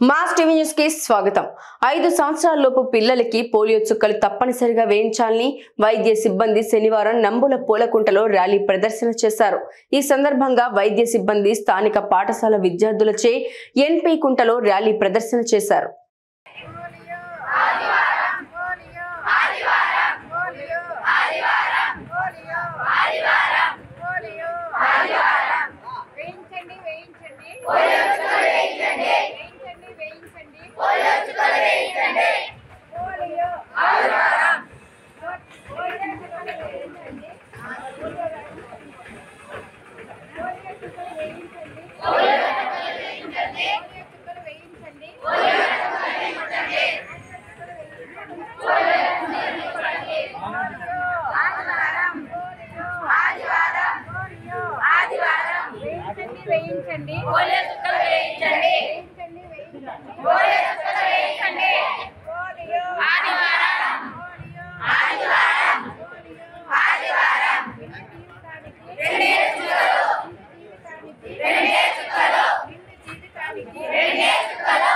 Mass TV news కి స్వాగతం। 5 సంవత్సరాలలోపు పిల్లలకి పోలియో చుక్కలు తప్పనిసరిగా వేయించాలని వైద్య సిబ్బంది శనివారం నంబుల పూలకుంటలో ర్యాలీ ప్రదర్శన చేశారు। ఈ సందర్భంగా వైద్య సిబ్బంది స్థానిక పాఠశాల విద్యార్థులచే ఎన్పీ కుంటలో ర్యాలీ ప్రదర్శన చేశారు। రెండే చుక్కలు